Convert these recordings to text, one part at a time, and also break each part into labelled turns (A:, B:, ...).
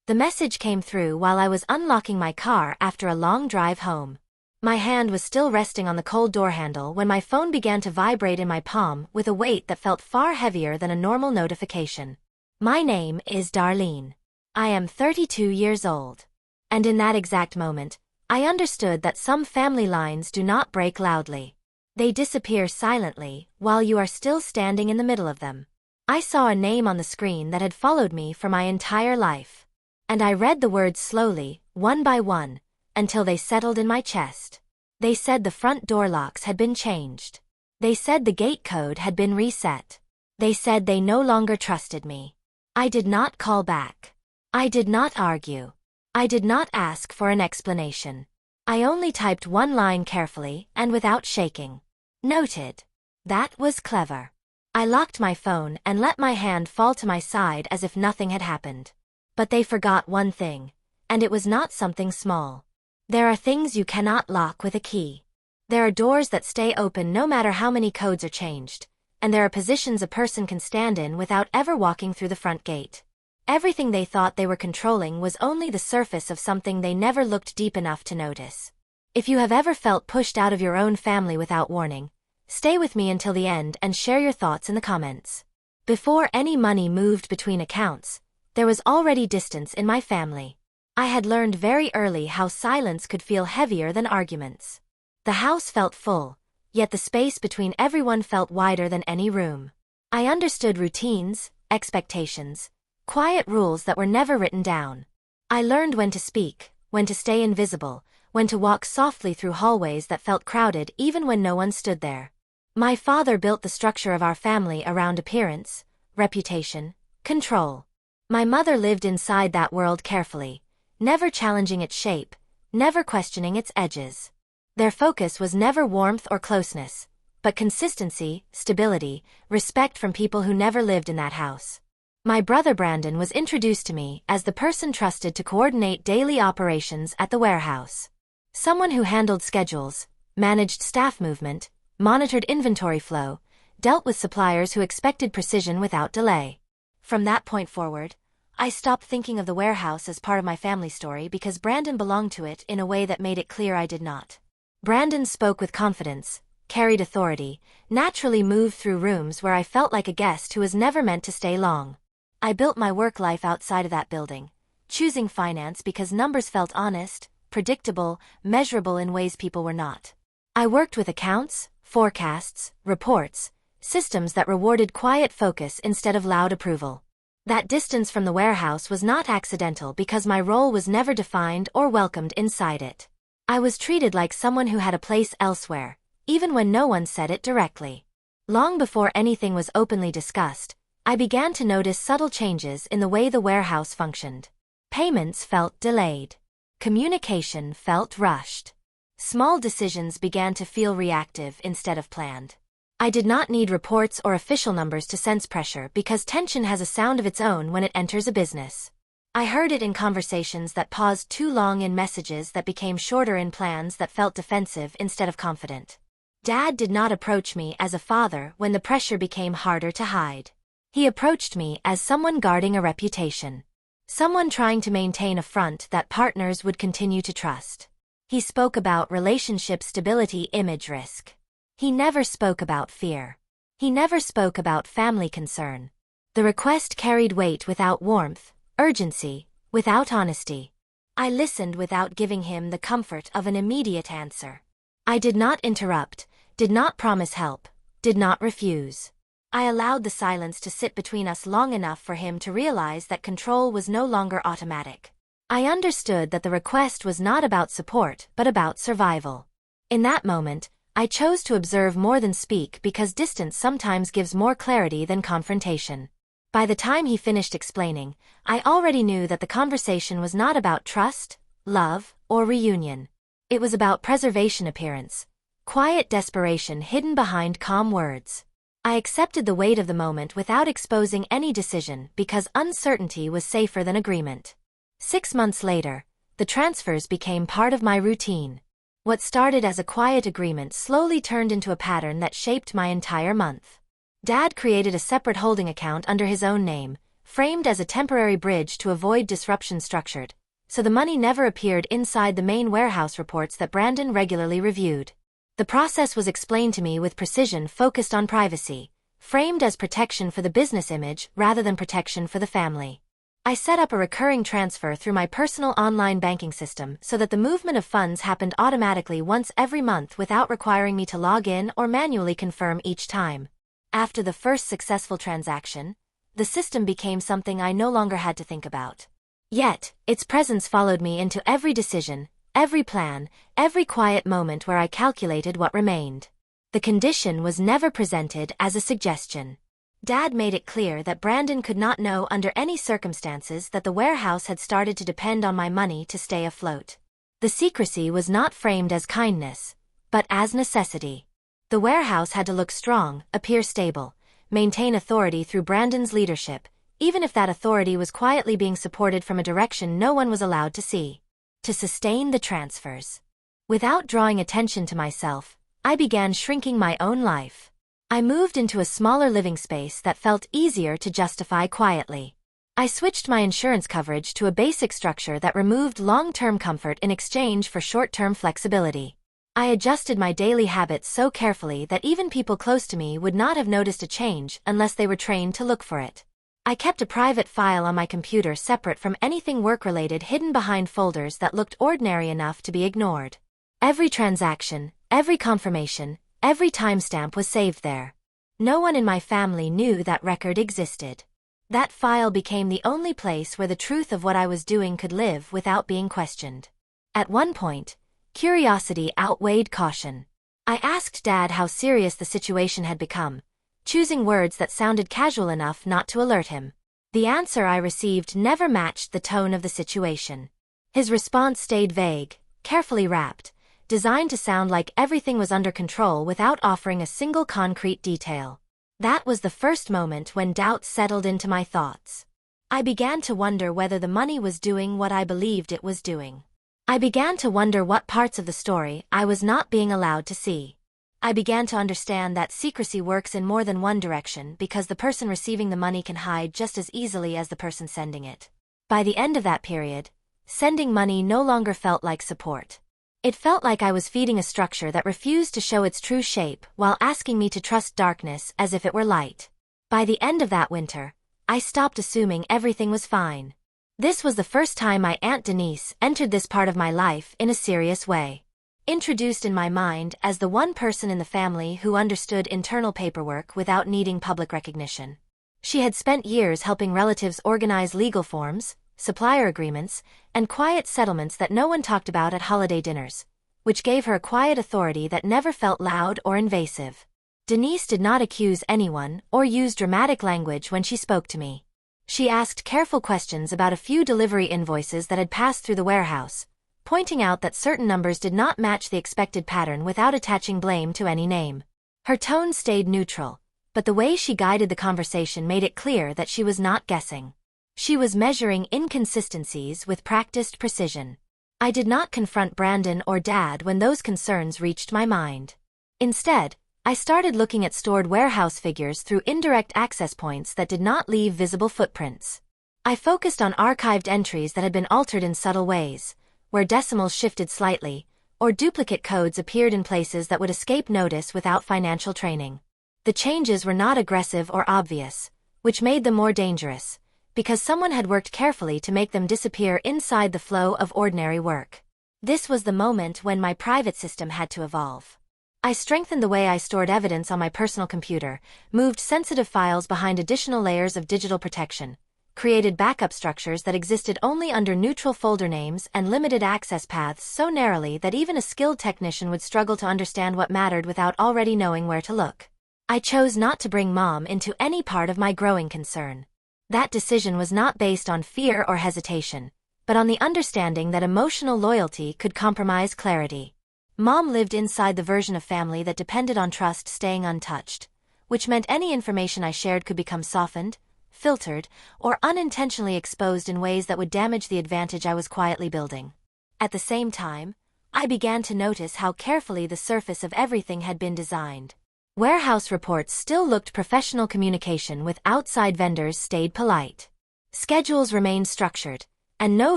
A: The message came through while I was unlocking my car after a long drive home. My hand was still resting on the cold door handle when my phone began to vibrate in my palm with a weight that felt far heavier than a normal notification. My name is Darlene. I am 32 years old. And in that exact moment, I understood that some family lines do not break loudly. They disappear silently while you are still standing in the middle of them. I saw a name on the screen that had followed me for my entire life. And I read the words slowly, one by one, until they settled in my chest. They said the front door locks had been changed. They said the gate code had been reset. They said they no longer trusted me. I did not call back. I did not argue. I did not ask for an explanation. I only typed one line carefully and without shaking. Noted. That was clever. I locked my phone and let my hand fall to my side as if nothing had happened. But they forgot one thing, and it was not something small. There are things you cannot lock with a key. There are doors that stay open no matter how many codes are changed, and there are positions a person can stand in without ever walking through the front gate. Everything they thought they were controlling was only the surface of something they never looked deep enough to notice. If you have ever felt pushed out of your own family without warning, stay with me until the end and share your thoughts in the comments. Before any money moved between accounts, there was already distance in my family. I had learned very early how silence could feel heavier than arguments. The house felt full, yet the space between everyone felt wider than any room. I understood routines, expectations, quiet rules that were never written down. I learned when to speak, when to stay invisible, when to walk softly through hallways that felt crowded even when no one stood there. My father built the structure of our family around appearance, reputation, control. My mother lived inside that world carefully, never challenging its shape, never questioning its edges. Their focus was never warmth or closeness, but consistency, stability, respect from people who never lived in that house. My brother Brandon was introduced to me as the person trusted to coordinate daily operations at the warehouse. Someone who handled schedules, managed staff movement, monitored inventory flow, dealt with suppliers who expected precision without delay. From that point forward, I stopped thinking of the warehouse as part of my family story because Brandon belonged to it in a way that made it clear I did not. Brandon spoke with confidence, carried authority, naturally moved through rooms where I felt like a guest who was never meant to stay long. I built my work life outside of that building, choosing finance because numbers felt honest, predictable, measurable in ways people were not. I worked with accounts, forecasts, reports, systems that rewarded quiet focus instead of loud approval. That distance from the warehouse was not accidental because my role was never defined or welcomed inside it. I was treated like someone who had a place elsewhere, even when no one said it directly. Long before anything was openly discussed, I began to notice subtle changes in the way the warehouse functioned. Payments felt delayed. Communication felt rushed. Small decisions began to feel reactive instead of planned. I did not need reports or official numbers to sense pressure because tension has a sound of its own when it enters a business. I heard it in conversations that paused too long, in messages that became shorter, in plans that felt defensive instead of confident. Dad did not approach me as a father when the pressure became harder to hide. He approached me as someone guarding a reputation. Someone trying to maintain a front that partners would continue to trust. He spoke about relationship stability, image risk. He never spoke about fear. He never spoke about family concern. The request carried weight without warmth, urgency, without honesty. I listened without giving him the comfort of an immediate answer. I did not interrupt, did not promise help, did not refuse. I allowed the silence to sit between us long enough for him to realize that control was no longer automatic. I understood that the request was not about support but about survival. In that moment, I chose to observe more than speak because distance sometimes gives more clarity than confrontation. By the time he finished explaining, I already knew that the conversation was not about trust, love, or reunion. It was about preservation, appearance, quiet desperation hidden behind calm words. I accepted the weight of the moment without exposing any decision because uncertainty was safer than agreement. 6 months later, the transfers became part of my routine. What started as a quiet agreement slowly turned into a pattern that shaped my entire month. Dad created a separate holding account under his own name, framed as a temporary bridge to avoid disruption structured, so the money never appeared inside the main warehouse reports that Brandon regularly reviewed. The process was explained to me with precision focused on privacy, framed as protection for the business image rather than protection for the family. I set up a recurring transfer through my personal online banking system so that the movement of funds happened automatically once every month without requiring me to log in or manually confirm each time. After the first successful transaction, the system became something I no longer had to think about. Yet, its presence followed me into every decision, every plan, every quiet moment where I calculated what remained. The condition was never presented as a suggestion. Dad made it clear that Brandon could not know under any circumstances that the warehouse had started to depend on my money to stay afloat. The secrecy was not framed as kindness, but as necessity. The warehouse had to look strong, appear stable, maintain authority through Brandon's leadership, even if that authority was quietly being supported from a direction no one was allowed to see. To sustain the transfers. Without drawing attention to myself, I began shrinking my own life. I moved into a smaller living space that felt easier to justify quietly. I switched my insurance coverage to a basic structure that removed long-term comfort in exchange for short-term flexibility. I adjusted my daily habits so carefully that even people close to me would not have noticed a change unless they were trained to look for it. I kept a private file on my computer separate from anything work-related hidden behind folders that looked ordinary enough to be ignored. Every transaction, every confirmation, every timestamp was saved there. No one in my family knew that record existed. That file became the only place where the truth of what I was doing could live without being questioned. At one point, curiosity outweighed caution. I asked Dad how serious the situation had become, choosing words that sounded casual enough not to alert him. The answer I received never matched the tone of the situation. His response stayed vague, carefully wrapped, designed to sound like everything was under control without offering a single concrete detail. That was the first moment when doubt settled into my thoughts. I began to wonder whether the money was doing what I believed it was doing. I began to wonder what parts of the story I was not being allowed to see. I began to understand that secrecy works in more than one direction because the person receiving the money can hide just as easily as the person sending it. By the end of that period, sending money no longer felt like support. It felt like I was feeding a structure that refused to show its true shape while asking me to trust darkness as if it were light. By the end of that winter, I stopped assuming everything was fine. This was the first time my Aunt Denise entered this part of my life in a serious way. Introduced in my mind as the one person in the family who understood internal paperwork without needing public recognition. She had spent years helping relatives organize legal forms, supplier agreements, and quiet settlements that no one talked about at holiday dinners, which gave her a quiet authority that never felt loud or invasive. Denise did not accuse anyone or use dramatic language when she spoke to me. She asked careful questions about a few delivery invoices that had passed through the warehouse, pointing out that certain numbers did not match the expected pattern without attaching blame to any name. Her tone stayed neutral, but the way she guided the conversation made it clear that she was not guessing. She was measuring inconsistencies with practiced precision. I did not confront Brandon or Dad when those concerns reached my mind. Instead, I started looking at stored warehouse figures through indirect access points that did not leave visible footprints. I focused on archived entries that had been altered in subtle ways, where decimals shifted slightly, or duplicate codes appeared in places that would escape notice without financial training. The changes were not aggressive or obvious, which made them more dangerous, because someone had worked carefully to make them disappear inside the flow of ordinary work. This was the moment when my private system had to evolve. I strengthened the way I stored evidence on my personal computer, moved sensitive files behind additional layers of digital protection, created backup structures that existed only under neutral folder names and limited access paths so narrowly that even a skilled technician would struggle to understand what mattered without already knowing where to look. I chose not to bring Mom into any part of my growing concern. That decision was not based on fear or hesitation, but on the understanding that emotional loyalty could compromise clarity. Mom lived inside the version of family that depended on trust staying untouched, which meant any information I shared could become softened, filtered, or unintentionally exposed in ways that would damage the advantage I was quietly building. At the same time, I began to notice how carefully the surface of everything had been designed. Warehouse reports still looked professional, communication with outside vendors stayed polite. Schedules remained structured, and no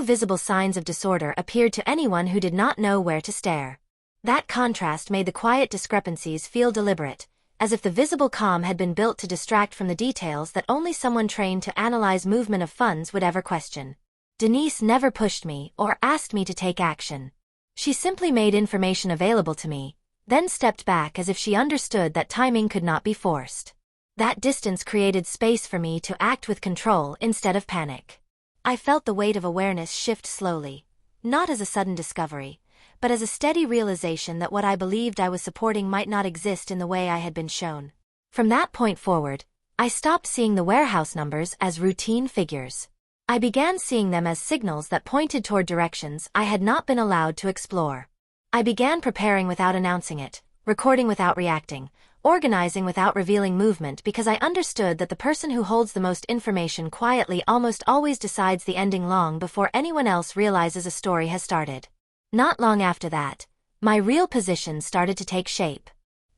A: visible signs of disorder appeared to anyone who did not know where to stare. That contrast made the quiet discrepancies feel deliberate, as if the visible calm had been built to distract from the details that only someone trained to analyze movement of funds would ever question. Denise never pushed me or asked me to take action. She simply made information available to me, then stepped back as if she understood that timing could not be forced. That distance created space for me to act with control instead of panic. I felt the weight of awareness shift slowly, not as a sudden discovery, but as a steady realization that what I believed I was supporting might not exist in the way I had been shown. From that point forward, I stopped seeing the warehouse numbers as routine figures. I began seeing them as signals that pointed toward directions I had not been allowed to explore. I began preparing without announcing it, recording without reacting, organizing without revealing movement because I understood that the person who holds the most information quietly almost always decides the ending long before anyone else realizes a story has started. Not long after that, my real position started to take shape.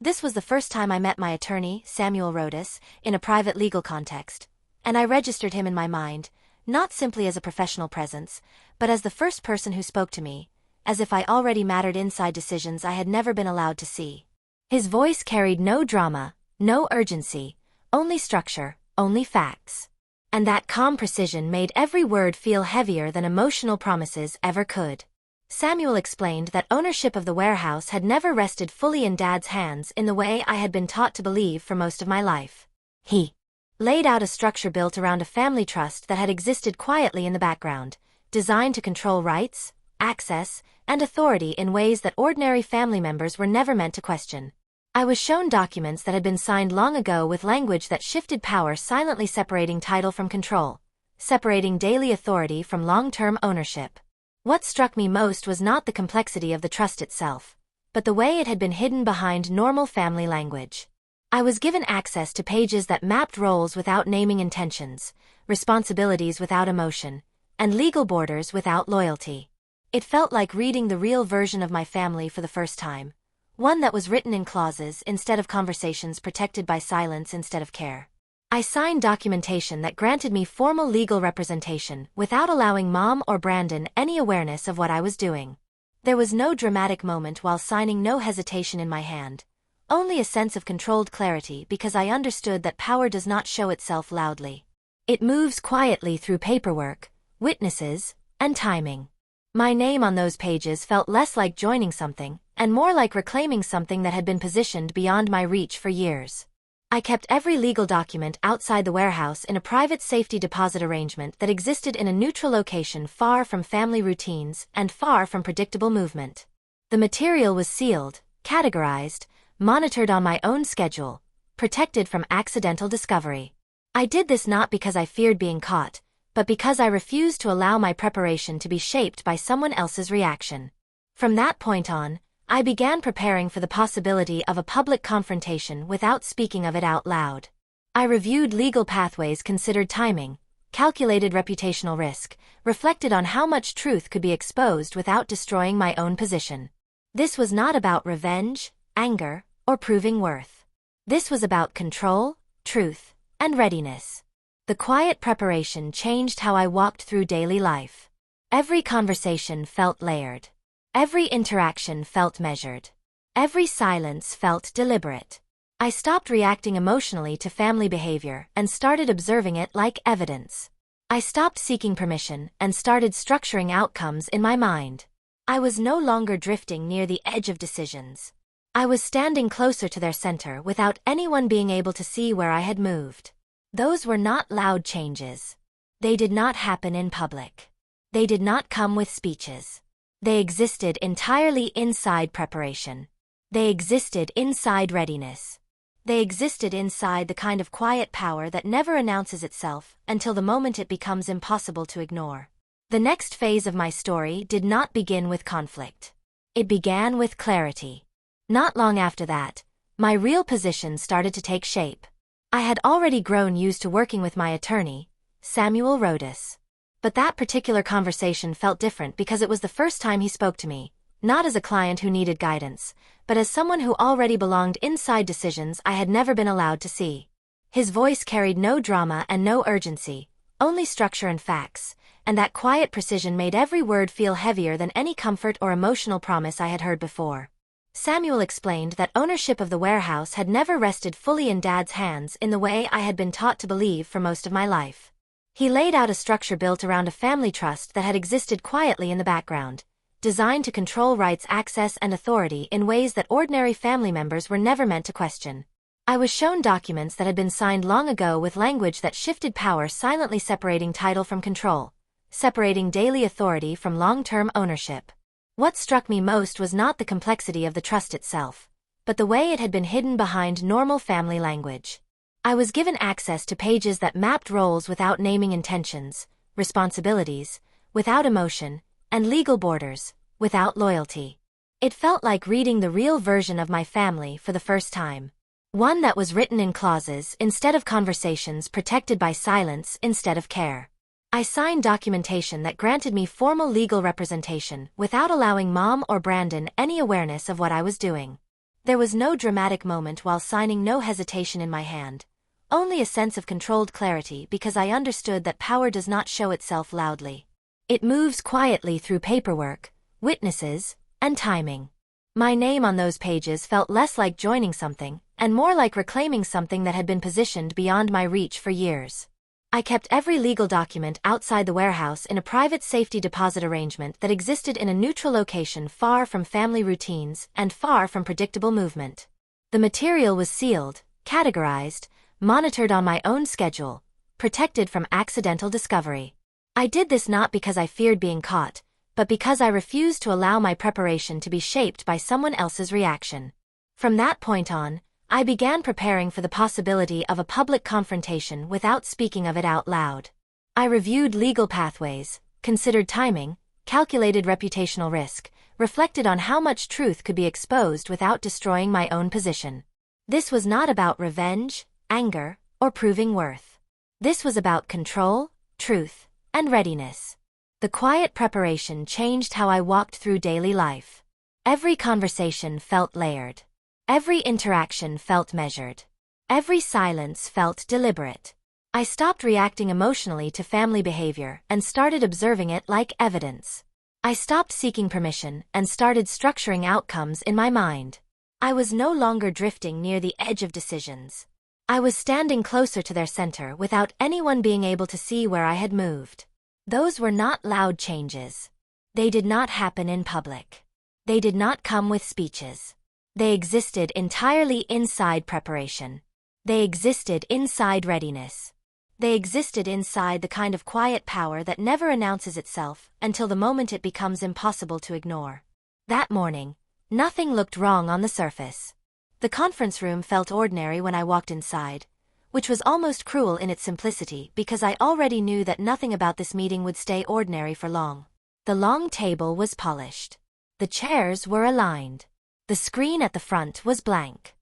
A: This was the first time I met my attorney, Samuel Rodas, in a private legal context, and I registered him in my mind, not simply as a professional presence, but as the first person who spoke to me, as if I already mattered inside decisions I had never been allowed to see. His voice carried no drama, no urgency, only structure, only facts. And that calm precision made every word feel heavier than emotional promises ever could. Samuel explained that ownership of the warehouse had never rested fully in Dad's hands in the way I had been taught to believe for most of my life. He laid out a structure built around a family trust that had existed quietly in the background, designed to control rights, access, and authority in ways that ordinary family members were never meant to question. I was shown documents that had been signed long ago with language that shifted power, silently separating title from control, separating daily authority from long-term ownership. What struck me most was not the complexity of the trust itself, but the way it had been hidden behind normal family language. I was given access to pages that mapped roles without naming intentions, responsibilities without emotion, and legal borders without loyalty. It felt like reading the real version of my family for the first time, one that was written in clauses instead of conversations, protected by silence instead of care. I signed documentation that granted me formal legal representation without allowing Mom or Brandon any awareness of what I was doing. There was no dramatic moment while signing, no hesitation in my hand, only a sense of controlled clarity because I understood that power does not show itself loudly. It moves quietly through paperwork, witnesses, and timing. My name on those pages felt less like joining something, and more like reclaiming something that had been positioned beyond my reach for years. I kept every legal document outside the warehouse in a private safety deposit arrangement that existed in a neutral location far from family routines and far from predictable movement. The material was sealed, categorized, monitored on my own schedule, protected from accidental discovery. I did this not because I feared being caught, but because I refused to allow my preparation to be shaped by someone else's reaction. From that point on, I began preparing for the possibility of a public confrontation without speaking of it out loud. I reviewed legal pathways, considered timing, calculated reputational risk, reflected on how much truth could be exposed without destroying my own position. This was not about revenge, anger, or proving worth. This was about control, truth, and readiness. The quiet preparation changed how I walked through daily life. Every conversation felt layered. Every interaction felt measured. Every silence felt deliberate. I stopped reacting emotionally to family behavior and started observing it like evidence. I stopped seeking permission and started structuring outcomes in my mind. I was no longer drifting near the edge of decisions. I was standing closer to their center without anyone being able to see where I had moved. Those were not loud changes. They did not happen in public. They did not come with speeches. They existed entirely inside preparation. They existed inside readiness. They existed inside the kind of quiet power that never announces itself until the moment it becomes impossible to ignore. The next phase of my story did not begin with conflict. It began with clarity. Not long after that, my real position started to take shape. I had already grown used to working with my attorney, Samuel Rodas. But that particular conversation felt different because it was the first time he spoke to me, not as a client who needed guidance, but as someone who already belonged inside decisions I had never been allowed to see. His voice carried no drama and no urgency, only structure and facts, and that quiet precision made every word feel heavier than any comfort or emotional promise I had heard before. Samuel explained that ownership of the warehouse had never rested fully in Dad's hands in the way I had been taught to believe for most of my life. He laid out a structure built around a family trust that had existed quietly in the background, designed to control rights, access, and authority in ways that ordinary family members were never meant to question. I was shown documents that had been signed long ago with language that shifted power, silently separating title from control, separating daily authority from long-term ownership. What struck me most was not the complexity of the trust itself, but the way it had been hidden behind normal family language. I was given access to pages that mapped roles without naming intentions, responsibilities, without emotion, and legal borders, without loyalty. It felt like reading the real version of my family for the first time. One that was written in clauses instead of conversations, protected by silence instead of care. I signed documentation that granted me formal legal representation without allowing Mom or Brandon any awareness of what I was doing. There was no dramatic moment while signing, no hesitation in my hand, only a sense of controlled clarity, because I understood that power does not show itself loudly. It moves quietly through paperwork, witnesses, and timing. My name on those pages felt less like joining something, and more like reclaiming something that had been positioned beyond my reach for years. I kept every legal document outside the warehouse in a private safety deposit arrangement that existed in a neutral location, far from family routines and far from predictable movement. The material was sealed, categorized, monitored on my own schedule, protected from accidental discovery. I did this not because I feared being caught, but because I refused to allow my preparation to be shaped by someone else's reaction. From that point on, I began preparing for the possibility of a public confrontation without speaking of it out loud. I reviewed legal pathways, considered timing, calculated reputational risk, reflected on how much truth could be exposed without destroying my own position. This was not about revenge, anger, or proving worth. This was about control, truth, and readiness. The quiet preparation changed how I walked through daily life. Every conversation felt layered. Every interaction felt measured. Every silence felt deliberate. I stopped reacting emotionally to family behavior and started observing it like evidence. I stopped seeking permission and started structuring outcomes in my mind. I was no longer drifting near the edge of decisions. I was standing closer to their center without anyone being able to see where I had moved. Those were not loud changes. They did not happen in public. They did not come with speeches. They existed entirely inside preparation. They existed inside readiness. They existed inside the kind of quiet power that never announces itself until the moment it becomes impossible to ignore. That morning, nothing looked wrong on the surface. The conference room felt ordinary when I walked inside, which was almost cruel in its simplicity because I already knew that nothing about this meeting would stay ordinary for long. The long table was polished. The chairs were aligned. The screen at the front was blank,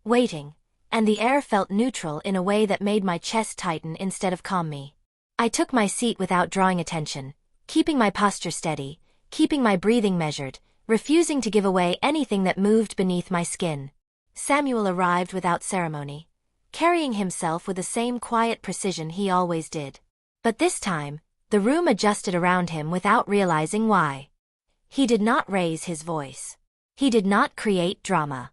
A: waiting, and the air felt neutral in a way that made my chest tighten instead of calm me. I took my seat without drawing attention, keeping my posture steady, keeping my breathing measured, refusing to give away anything that moved beneath my skin. Samuel arrived without ceremony, carrying himself with the same quiet precision he always did. But this time, the room adjusted around him without realizing why. He did not raise his voice. He did not create drama.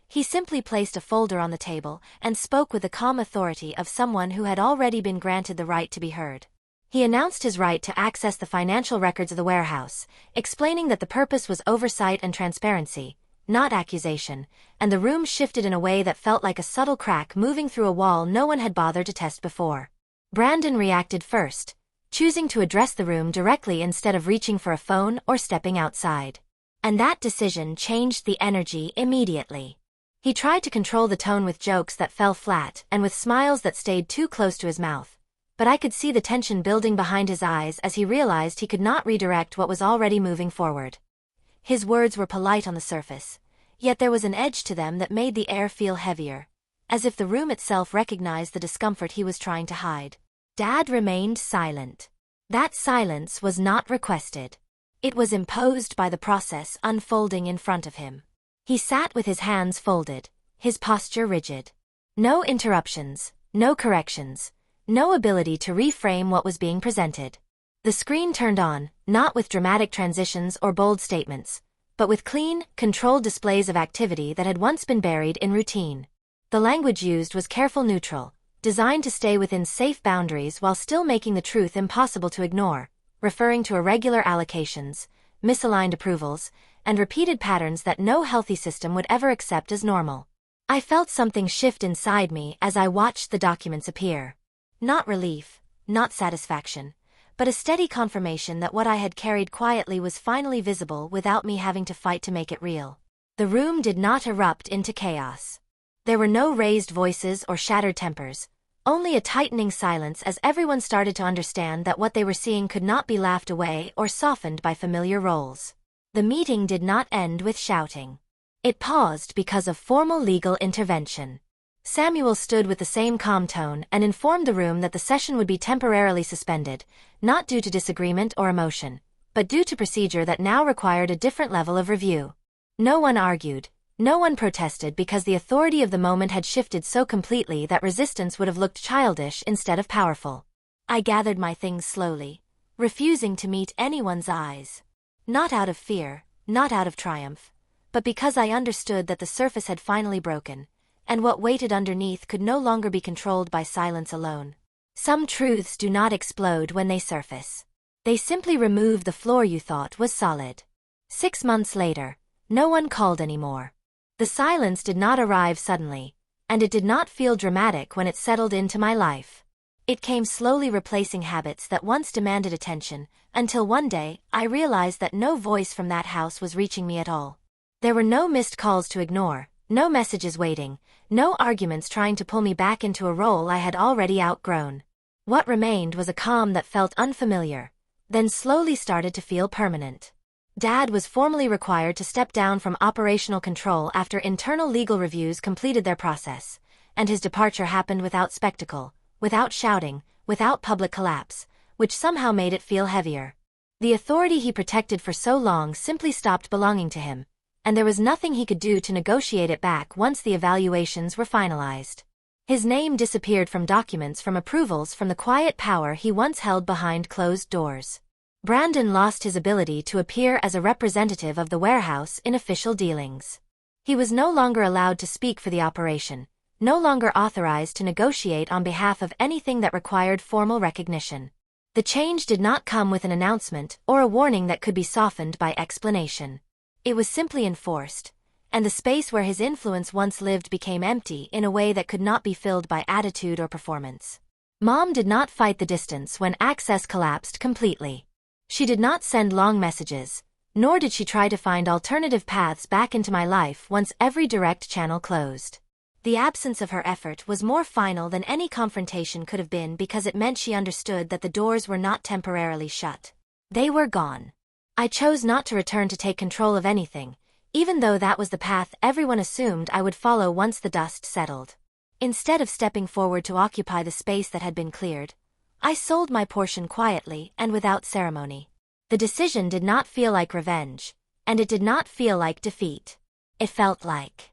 A: He simply placed a folder on the table and spoke with the calm authority of someone who had already been granted the right to be heard. He announced his right to access the financial records of the warehouse, explaining that the purpose was oversight and transparency, not accusation, and the room shifted in a way that felt like a subtle crack moving through a wall no one had bothered to test before. Brandon reacted first, choosing to address the room directly instead of reaching for a phone or stepping outside. And that decision changed the energy immediately. He tried to control the tone with jokes that fell flat and with smiles that stayed too close to his mouth, but I could see the tension building behind his eyes as he realized he could not redirect what was already moving forward. His words were polite on the surface, yet there was an edge to them that made the air feel heavier, as if the room itself recognized the discomfort he was trying to hide. Dad remained silent. That silence was not requested. It was imposed by the process unfolding in front of him. He sat with his hands folded, his posture rigid. No interruptions, no corrections, no ability to reframe what was being presented. The screen turned on, not with dramatic transitions or bold statements, but with clean, controlled displays of activity that had once been buried in routine. The language used was careful neutral, designed to stay within safe boundaries while still making the truth impossible to ignore, referring to irregular allocations, misaligned approvals, and repeated patterns that no healthy system would ever accept as normal. I felt something shift inside me as I watched the documents appear. Not relief, not satisfaction, but a steady confirmation that what I had carried quietly was finally visible without me having to fight to make it real. The room did not erupt into chaos. There were no raised voices or shattered tempers, only a tightening silence as everyone started to understand that what they were seeing could not be laughed away or softened by familiar roles. The meeting did not end with shouting. It paused because of formal legal intervention. Samuel stood with the same calm tone and informed the room that the session would be temporarily suspended, not due to disagreement or emotion, but due to procedure that now required a different level of review. No one argued, no one protested because the authority of the moment had shifted so completely that resistance would have looked childish instead of powerful. I gathered my things slowly, refusing to meet anyone's eyes. Not out of fear, not out of triumph, but because I understood that the surface had finally broken, and what waited underneath could no longer be controlled by silence alone. Some truths do not explode when they surface. They simply remove the floor you thought was solid. 6 months later, no one called anymore. The silence did not arrive suddenly, and it did not feel dramatic when it settled into my life. It came slowly replacing habits that once demanded attention, until one day, I realized that no voice from that house was reaching me at all. There were no missed calls to ignore, no messages waiting, no arguments trying to pull me back into a role I had already outgrown. What remained was a calm that felt unfamiliar, then slowly started to feel permanent. Dad was formally required to step down from operational control after internal legal reviews completed their process, and his departure happened without spectacle, without shouting, without public collapse, which somehow made it feel heavier. The authority he protected for so long simply stopped belonging to him, and there was nothing he could do to negotiate it back once the evaluations were finalized. His name disappeared from documents, from approvals, from the quiet power he once held behind closed doors. Brandon lost his ability to appear as a representative of the warehouse in official dealings. He was no longer allowed to speak for the operation, no longer authorized to negotiate on behalf of anything that required formal recognition. The change did not come with an announcement or a warning that could be softened by explanation. It was simply enforced, and the space where his influence once lived became empty in a way that could not be filled by attitude or performance. Mom did not fight the distance when access collapsed completely. She did not send long messages, nor did she try to find alternative paths back into my life once every direct channel closed. The absence of her effort was more final than any confrontation could have been because it meant she understood that the doors were not temporarily shut. They were gone. I chose not to return to take control of anything, even though that was the path everyone assumed I would follow once the dust settled. Instead of stepping forward to occupy the space that had been cleared, I sold my portion quietly and without ceremony. The decision did not feel like revenge, and it did not feel like defeat. It felt like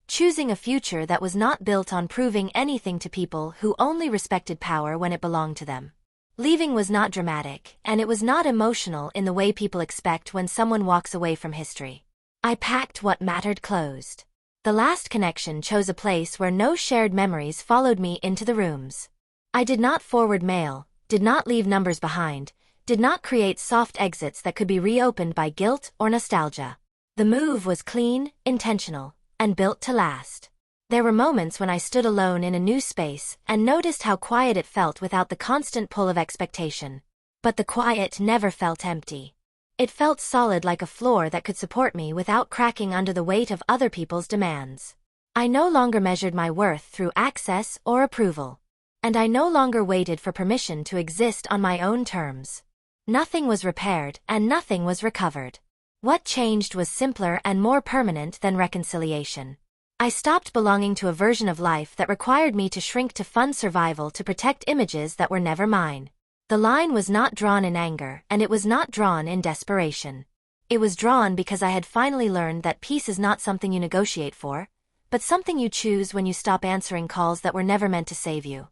A: choosing a future that was not built on proving anything to people who only respected power when it belonged to them. Leaving was not dramatic, and it was not emotional in the way people expect when someone walks away from history. I packed what mattered closed. The last connection chose a place where no shared memories followed me into the rooms. I did not forward mail, did not leave numbers behind, did not create soft exits that could be reopened by guilt or nostalgia. The move was clean, intentional, and built to last. There were moments when I stood alone in a new space and noticed how quiet it felt without the constant pull of expectation. But the quiet never felt empty. It felt solid, like a floor that could support me without cracking under the weight of other people's demands. I no longer measured my worth through access or approval. And I no longer waited for permission to exist on my own terms. Nothing was repaired and nothing was recovered. What changed was simpler and more permanent than reconciliation. I stopped belonging to a version of life that required me to shrink to fund survival to protect images that were never mine. The line was not drawn in anger, and it was not drawn in desperation. It was drawn because I had finally learned that peace is not something you negotiate for, but something you choose when you stop answering calls that were never meant to save you.